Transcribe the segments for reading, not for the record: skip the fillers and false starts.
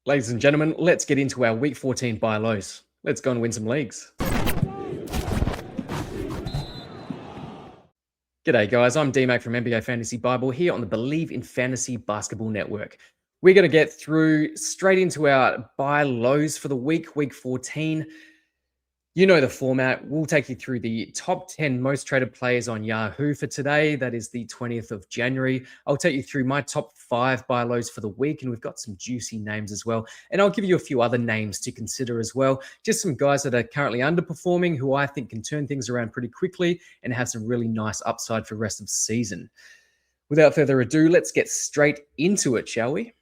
Ladies and gentlemen, let's get into our Week 14 buy lows. Let's go and win some leagues. G'day guys, I'm D-Mac from NBA Fantasy Bible here on the Believe in Fantasy Basketball Network. We're going to get through straight into our buy lows for the week 14. You know the format. We'll take you through the top 10 most traded players on Yahoo for today. That is the 20th of January. I'll take you through my top 5 buy lows for the week, and we've got some juicy names as well. And I'll give you a few other names to consider as well. Just some guys that are currently underperforming who I think can turn things around pretty quickly and have some really nice upside for the rest of the season. Without further ado, let's get straight into it, shall we?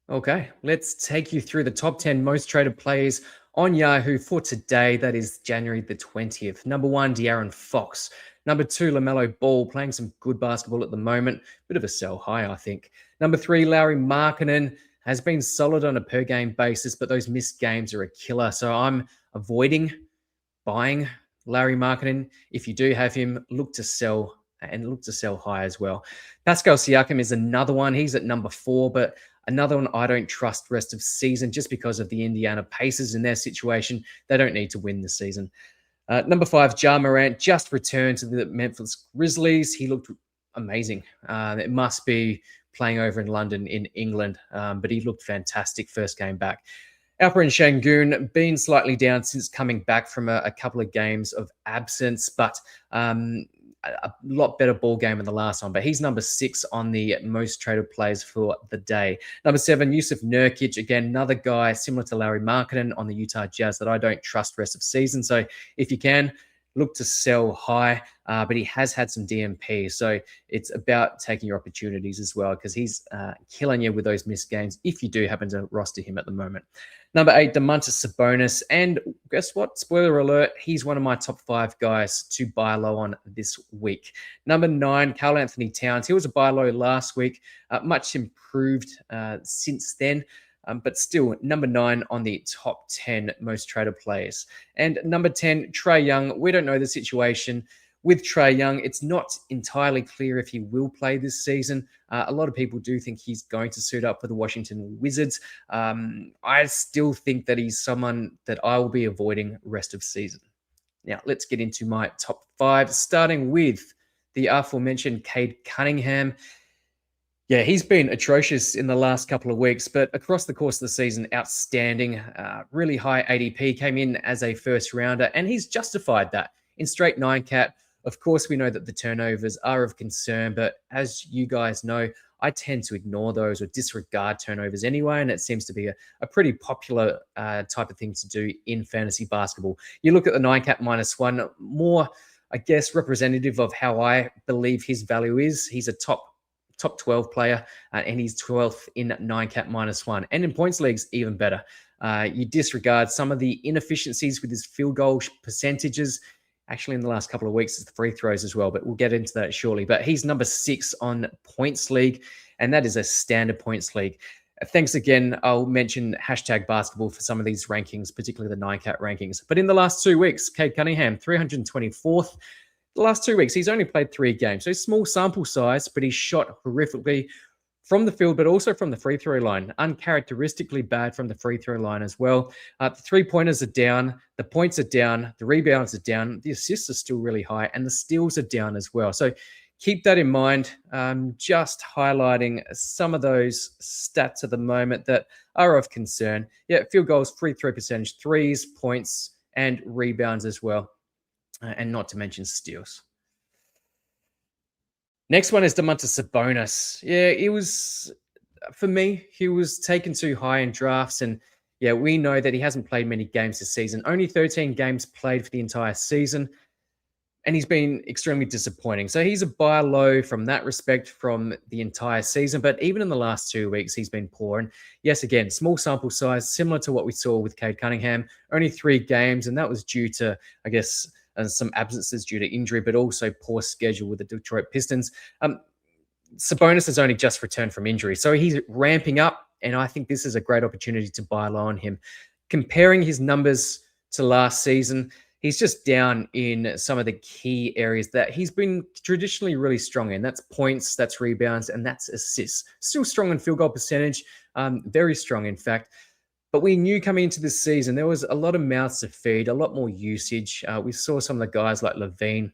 Okay, let's take you through the top 10 most traded players on Yahoo for today. That is January the 20th. Number 1, De'Aaron Fox. Number 2, LaMelo Ball, playing some good basketball at the moment. Bit of a sell high, I think. Number 3, Lauri Markkanen, has been solid on a per-game basis, but those missed games are a killer. So I'm avoiding buying Lauri Markkanen. If you do have him, look to sell and look to sell high as well. Pascal Siakam is another one. He's at number 4, but another one I don't trust rest of season just because of the Indiana Pacers in their situation. They don't need to win this season. Number 5, Ja Morant just returned to the Memphis Grizzlies. He looked amazing. It must be playing over in London in England, but he looked fantastic first game back. Alperen Sengun been slightly down since coming back from a couple of games of absence, but a lot better ball game than the last one, but he's number 6 on the most traded players for the day. Number 7, Yusuf Nurkic, again, another guy similar to Lauri Markkanen on the Utah Jazz that I don't trust rest of season. So if you can, look to sell high, but he has had some DMP. So it's about taking your opportunities as well, because he's killing you with those missed games if you do happen to roster him at the moment. Number 8, Domantas Sabonis. And guess what? Spoiler alert, he's one of my top 5 guys to buy low on this week. Number 9, Karl-Anthony Towns. He was a buy low last week, much improved since then. But still, number 9 on the top 10 most traded players. And number 10, Trae Young. We don't know the situation with Trae Young. It's not entirely clear if he will play this season. A lot of people do think he's going to suit up for the Washington Wizards. I still think that he's someone that I will be avoiding rest of season. Now, let's get into my top 5, starting with the aforementioned Cade Cunningham. Yeah, he's been atrocious in the last couple of weeks, but across the course of the season, outstanding. Really high ADP, came in as a first rounder, and he's justified that. In straight 9 cat, of course, we know that the turnovers are of concern, but as you guys know, I tend to ignore those or disregard turnovers anyway, and it seems to be a pretty popular type of thing to do in fantasy basketball. You look at the 9 cat -1, more, I guess, representative of how I believe his value is. He's a top 12 player, and he's 12th in 9 cat -1. And in points leagues, even better. You disregard some of the inefficiencies with his field goal percentages. Actually, in the last couple of weeks, it's the free throws as well, but we'll get into that shortly. But he's number 6 on points league, and that is a standard points league. Thanks again. I'll mention #basketball for some of these rankings, particularly the 9 cat rankings. But in the last 2 weeks, Cade Cunningham, 324th. The last 2 weeks, he's only played 3 games. So small sample size, but he's shot horrifically from the field, but also from the free throw line. Uncharacteristically bad from the free throw line as well. The 3-pointers are down. The points are down. The rebounds are down. The assists are still really high, and the steals are down as well. So keep that in mind. Just highlighting some of those stats at the moment that are of concern. Yeah, field goals, free throw percentage, threes, points, and rebounds as well. And not to mention steals. Next one is Domantas Sabonis. Yeah, for me, he was taken too high in drafts. And yeah, we know that he hasn't played many games this season. Only 13 games played for the entire season. And he's been extremely disappointing. So he's a buy low from that respect from the entire season. But even in the last 2 weeks, he's been poor. And yes, again, small sample size, similar to what we saw with Cade Cunningham. Only 3 games, and that was due to, I guess, some absences due to injury, but also poor schedule with the Detroit Pistons. Sabonis has only just returned from injury, so he's ramping up, and I think this is a great opportunity to buy low on him. Comparing his numbers to last season, He's just down in some of the key areas that he's been traditionally really strong in. That's points, that's rebounds, and that's assists. Still strong in field goal percentage, very strong, in fact. But we knew coming into this season, there was a lot of mouths to feed, a lot more usage. We saw some of the guys like Levine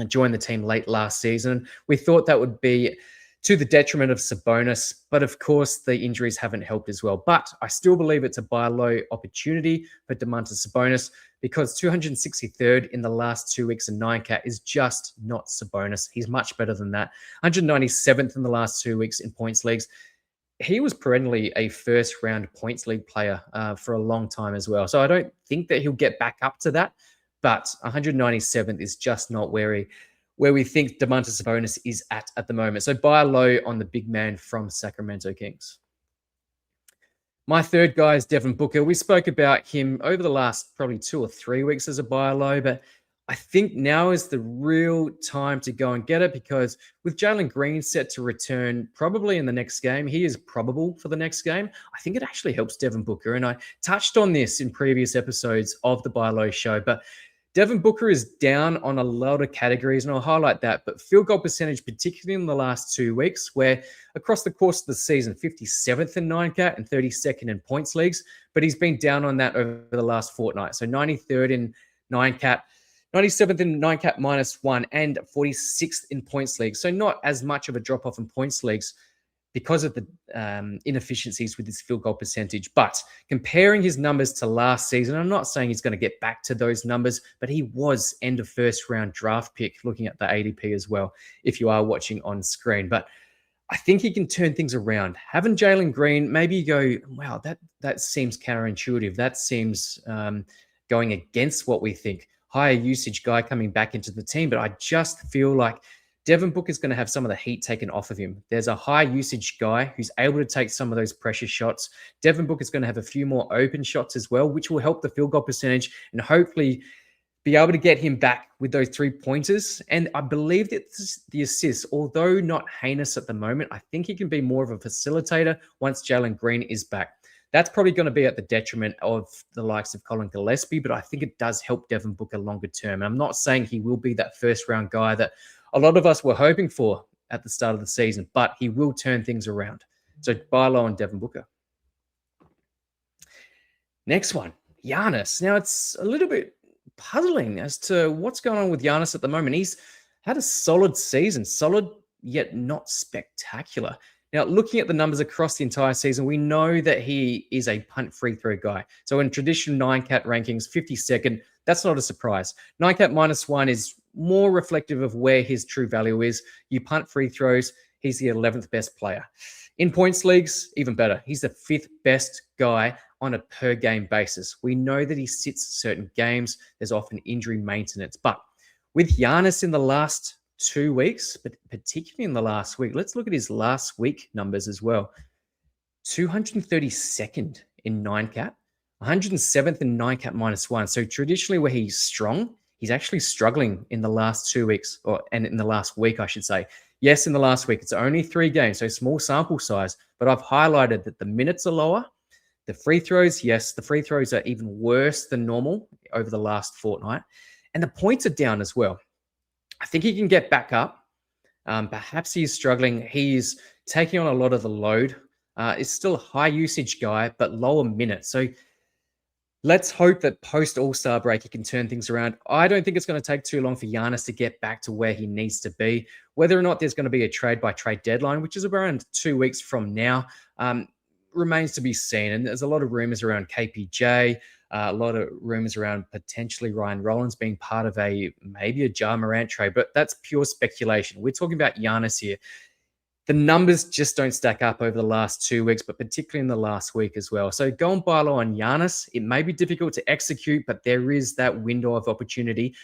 joined the team late last season. We thought that would be to the detriment of Sabonis, but of course the injuries haven't helped as well. But I still believe it's a buy low opportunity for Domantas Sabonis because 263rd in the last 2 weeks in 9-cat is just not Sabonis. He's much better than that. 197th in the last 2 weeks in points leagues. He was perennially a first-round points league player for a long time as well. So I don't think that he'll get back up to that, but 197th is just not where we think Domantas Sabonis is at the moment. So buy low on the big man from Sacramento Kings. My third guy is Devin Booker. We spoke about him over the last probably 2 or 3 weeks as a buy low, but I think now is the real time to go and get it because with Jalen Green set to return probably in the next game, he is probable for the next game. I think it actually helps Devin Booker. And I touched on this in previous episodes of the Buy Low show, but Devin Booker is down on a lot of categories, and I'll highlight that. But field goal percentage, particularly in the last 2 weeks, where across the course of the season, 57th in 9-cat and 32nd in points leagues, but he's been down on that over the last fortnight. So 93rd in 9-cat, 97th in 9-cat -1, and 46th in points leagues. So not as much of a drop-off in points leagues because of the inefficiencies with his field goal percentage. But comparing his numbers to last season, I'm not saying he's going to get back to those numbers, but he was end of first round draft pick, looking at the ADP as well, if you are watching on screen. But I think he can turn things around. Having Jalen Green, maybe you go, wow, that seems counterintuitive. That seems going against what we think. Higher usage guy coming back into the team, but I just feel like Devin Booker is going to have some of the heat taken off of him. There's a high usage guy who's able to take some of those pressure shots. Devin Booker is going to have a few more open shots as well, which will help the field goal percentage and hopefully be able to get him back with those 3-pointers. And I believe that the assists, although not heinous at the moment, I think he can be more of a facilitator once Jalen Green is back. That's probably going to be at the detriment of the likes of Colin Gillespie, but I think it does help Devin Booker longer term. And I'm not saying he will be that first-round guy that a lot of us were hoping for at the start of the season, but he will turn things around. So buy low on Devin Booker. Next one, Giannis. Now, it's a little bit puzzling as to what's going on with Giannis at the moment. He's had a solid season, solid yet not spectacular. Now, looking at the numbers across the entire season, we know that he is a punt free throw guy. So in traditional 9-cat rankings, 52nd, that's not a surprise. 9-cat -1 is more reflective of where his true value is. You punt free throws, he's the 11th best player. In points leagues, even better. He's the 5th best guy on a per game basis. We know that he sits certain games. There's often injury maintenance. But with Giannis in the last 2 weeks, but particularly in the last week, let's look at his last week numbers as well. 232nd in 9-cat, 107th in 9-cat -1. So traditionally where he's strong, he's actually struggling in the last 2 weeks, and in the last week, I should say. Yes, in the last week, it's only 3 games, so small sample size, but I've highlighted that the minutes are lower. The free throws, yes, the free throws are even worse than normal over the last fortnight. And the points are down as well. I think he can get back up. Perhaps he's struggling. He's taking on a lot of the load. Is still a high usage guy, but lower minutes. So let's hope that post All-Star break, he can turn things around. I don't think it's going to take too long for Giannis to get back to where he needs to be. Whether or not there's going to be a trade-by-trade deadline, which is around 2 weeks from now, remains to be seen. And there's a lot of rumors around KPJ, a lot of rumors around potentially Ryan Rollins being part of maybe a Ja Morant trade, but that's pure speculation. We're talking about Giannis here. The numbers just don't stack up over the last 2 weeks, but particularly in the last week as well. So go and buy low on Giannis. It may be difficult to execute, but there is that window of opportunity.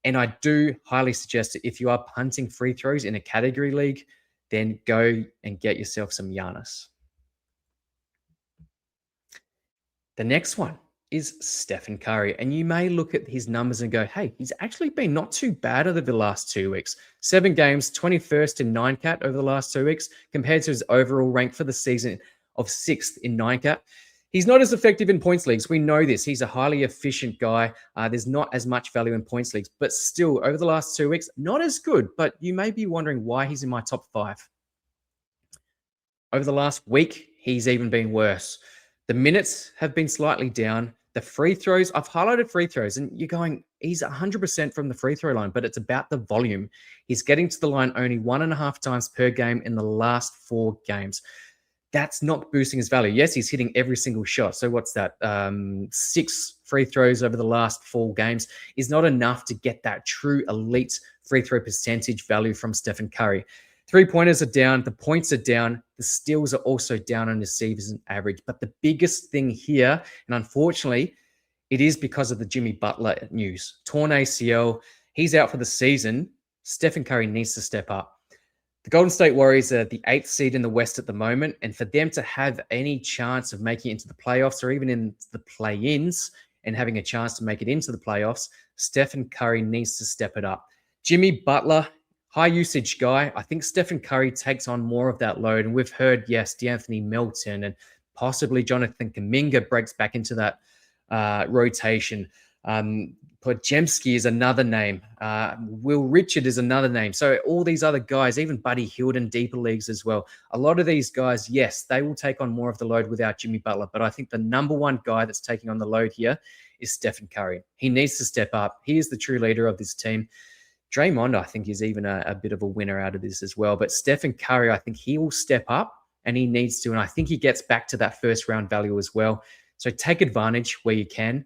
And I do highly suggest that if you are punting free throws in a category league, then go and get yourself some Giannis. The next one is Stephen Curry. And you may look at his numbers and go, hey, he's actually been not too bad over the last 2 weeks. 7 games, 21st in 9-cat over the last 2 weeks, compared to his overall rank for the season of 6th in 9-cat. He's not as effective in points leagues. We know this. He's a highly efficient guy. There's not as much value in points leagues, but still, over the last 2 weeks, not as good. But you may be wondering why he's in my top 5. Over the last week, he's even been worse. The minutes have been slightly down. The free throws, I've highlighted free throws, and you're going, he's 100% from the free throw line, but it's about the volume. He's getting to the line only 1.5 times per game in the last 4 games. That's not boosting his value. Yes, he's hitting every single shot. So what's that? 6 free throws over the last 4 games is not enough to get that true elite free throw percentage value from Stephen Curry. 3-pointers are down. The points are down. The steals are also down on his season average. But the biggest thing here, and unfortunately, it is because of the Jimmy Butler news. Torn ACL. He's out for the season. Stephen Curry needs to step up. The Golden State Warriors are the 8th seed in the West at the moment, and for them to have any chance of making it into the playoffs or even in the play-ins and having a chance to make it into the playoffs, Stephen Curry needs to step it up. Jimmy Butler, high usage guy. I think Stephen Curry takes on more of that load, and we've heard, yes, DeAnthony Melton and possibly Jonathan Kuminga breaks back into that rotation. Podziemski is another name. Will Richard is another name. So all these other guys, even Buddy Hield in deeper leagues as well. A lot of these guys, yes, they will take on more of the load without Jimmy Butler. But I think the number one guy that's taking on the load here is Stephen Curry. He needs to step up. He is the true leader of this team. Draymond, I think, is even a bit of a winner out of this as well. But Stephen Curry, I think he will step up and he needs to. And I think he gets back to that first round value as well. So take advantage where you can.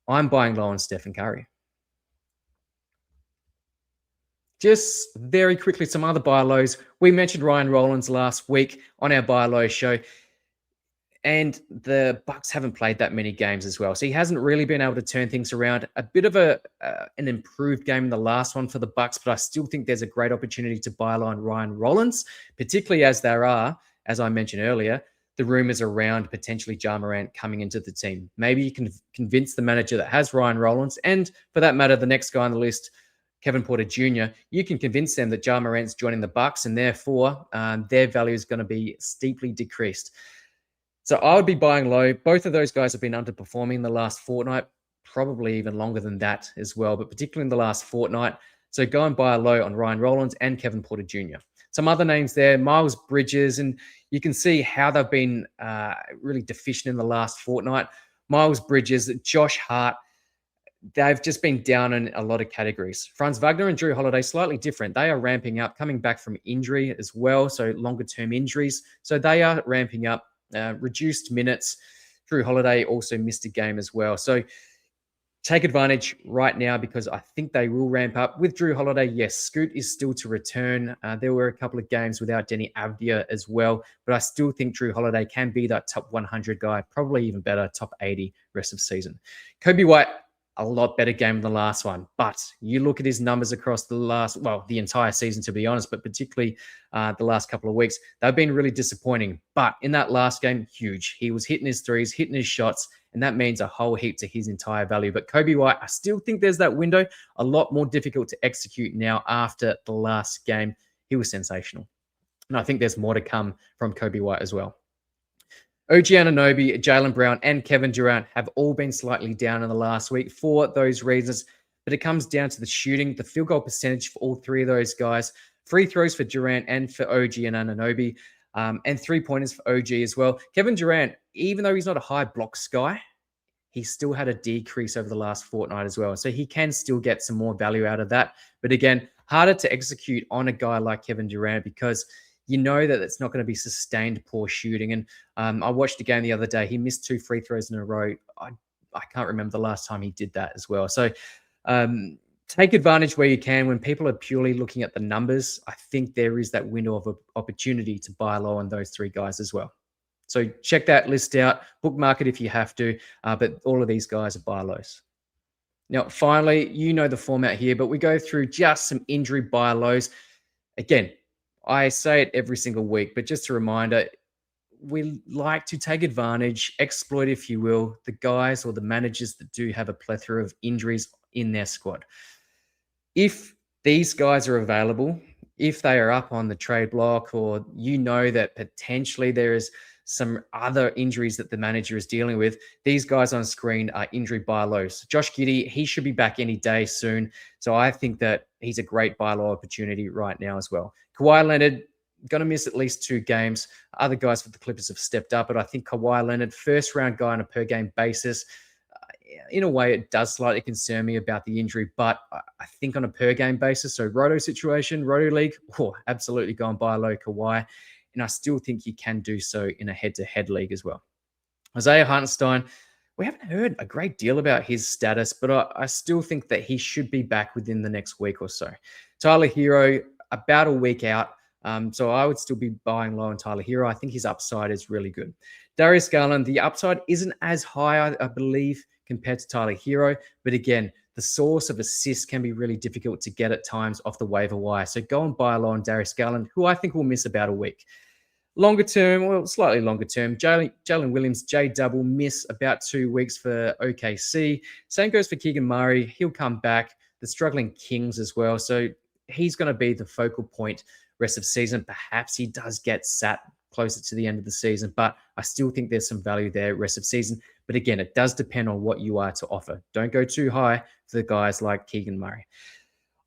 I'm buying low on Stephen Curry. Just very quickly, some other buy lows. We mentioned Ryan Rollins last week on our buy low show, and the Bucks haven't played that many games as well. So he hasn't really been able to turn things around. A bit of an improved game in the last one for the Bucks, but I still think there's a great opportunity to buy low on Ryan Rollins, particularly as there are, as I mentioned earlier, the rumors around potentially Ja Morant coming into the team. Maybe you can convince the manager that has Ryan Rollins, and for that matter, the next guy on the list, Kevin Porter Jr., you can convince them that Ja Morant's joining the Bucks, and therefore their value is going to be steeply decreased. So I would be buying low. Both of those guys have been underperforming the last fortnight, probably even longer than that as well, but particularly in the last fortnight. So go and buy a low on Ryan Rollins and Kevin Porter Jr. Some other names there, Miles Bridges, and you can see how they've been really deficient in the last fortnight. Miles Bridges, Josh Hart, they've just been down in a lot of categories. Franz Wagner and Drew Holiday, slightly different. They are ramping up, coming back from injury as well, so longer-term injuries. So they are ramping up, reduced minutes. Drew Holiday also missed a game as well. So take advantage right now because I think they will ramp up. With Drew Holiday, yes, Scoot is still to return. There were a couple of games without Denny Avdia as well, but I still think Drew Holiday can be that top 100 guy, probably even better, top 80 rest of season. Kobe White, a lot better game than the last one, but you look at his numbers across the entire season, to be honest, but particularly the last couple of weeks, they've been really disappointing. But in that last game, huge. He was hitting his threes, hitting his shots, and that means a whole heap to his entire value. But Kobe White, I still think there's that window, a lot more difficult to execute now after the last game. He was sensational. And I think there's more to come from Kobe White as well. OG Anunoby, Jaylen Brown, and Kevin Durant have all been slightly down in the last week for those reasons. But it comes down to the shooting, the field goal percentage for all three of those guys, free throws for Durant and for OG and Anunoby, and 3-pointers for OG as well. Kevin Durant, even though he's not a high blocks guy, he still had a decrease over the last fortnight as well. So he can still get some more value out of that. But again, harder to execute on a guy like Kevin Durant because you know that it's not going to be sustained poor shooting. And I watched a game the other day. He missed 2 free throws in a row. I can't remember the last time he did that as well. So take advantage where you can. When people are purely looking at the numbers, I think there is that window of opportunity to buy low on those 3 guys as well. So check that list out. Bookmark it if you have to. But all of these guys are buy lows. Now, finally, you know the format here, but we go through just some injury buy lows. Again, I say it every single week, but just a reminder, we like to take advantage, exploit, if you will, the guys or the managers that do have a plethora of injuries in their squad. If these guys are available, if they are up on the trade block, or you know that potentially there is some other injuries that the manager is dealing with. These guys on screen are injury buy lows. Josh Giddey, he should be back any day soon. So I think that he's a great buy low opportunity right now as well. Kawhi Leonard, going to miss at least 2 games. Other guys for the Clippers have stepped up, but I think Kawhi Leonard, first round guy on a per game basis, in a way, it does slightly concern me about the injury, but I think on a per game basis, so Roto situation, Roto League, absolutely go and buy low Kawhi. And I still think you can do so in a head-to-head league as well. Isaiah Hartenstein, we haven't heard a great deal about his status, but I still think that he should be back within the next week or so. Tyler Hero, about a week out. So I would still be buying low on Tyler Hero. I think his upside is really good. Darius Garland, the upside isn't as high, I believe, compared to Tyler Hero. But again, the source of assists can be really difficult to get at times off the waiver wire. So go and buy low on Darius Garland, who I think will miss about a week. Longer term, well, slightly longer term, Jalen Williams, J-double, miss about 2 weeks for OKC. Same goes for Keegan Murray. He'll come back. The struggling Kings as well. So he's going to be the focal point rest of season. Perhaps he does get sat closer to the end of the season, but I still think there's some value there rest of season. But again, it does depend on what you are to offer. Don't go too high for the guys like Keegan Murray.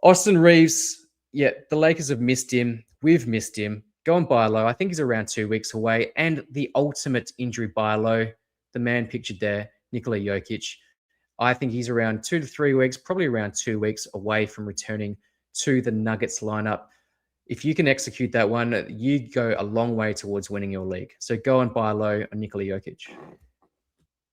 Austin Reeves, yeah, the Lakers have missed him. We've missed him. Go and buy low. I think he's around 2 weeks away. And the ultimate injury buy low, the man pictured there, Nikola Jokic. I think he's around 2 to 3 weeks, probably around 2 weeks away from returning to the Nuggets lineup. If you can execute that one, you go a long way towards winning your league. So go and buy low on Nikola Jokic.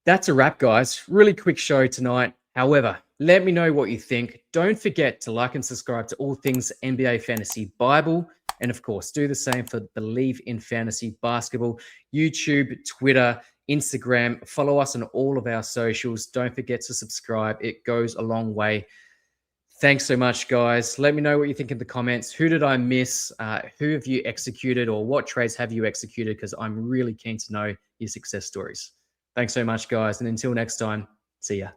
That's a wrap, guys. Really quick show tonight. However, let me know what you think. Don't forget to like and subscribe to all things NBA Fantasy Bible. And of course, do the same for Believe in Fantasy Basketball, YouTube, Twitter, Instagram. Follow us on all of our socials. Don't forget to subscribe. It goes a long way. Thanks so much, guys. Let me know what you think in the comments. Who did I miss? Who have you executed, or what trades have you executed? Because I'm really keen to know your success stories. Thanks so much, guys. And until next time, see ya.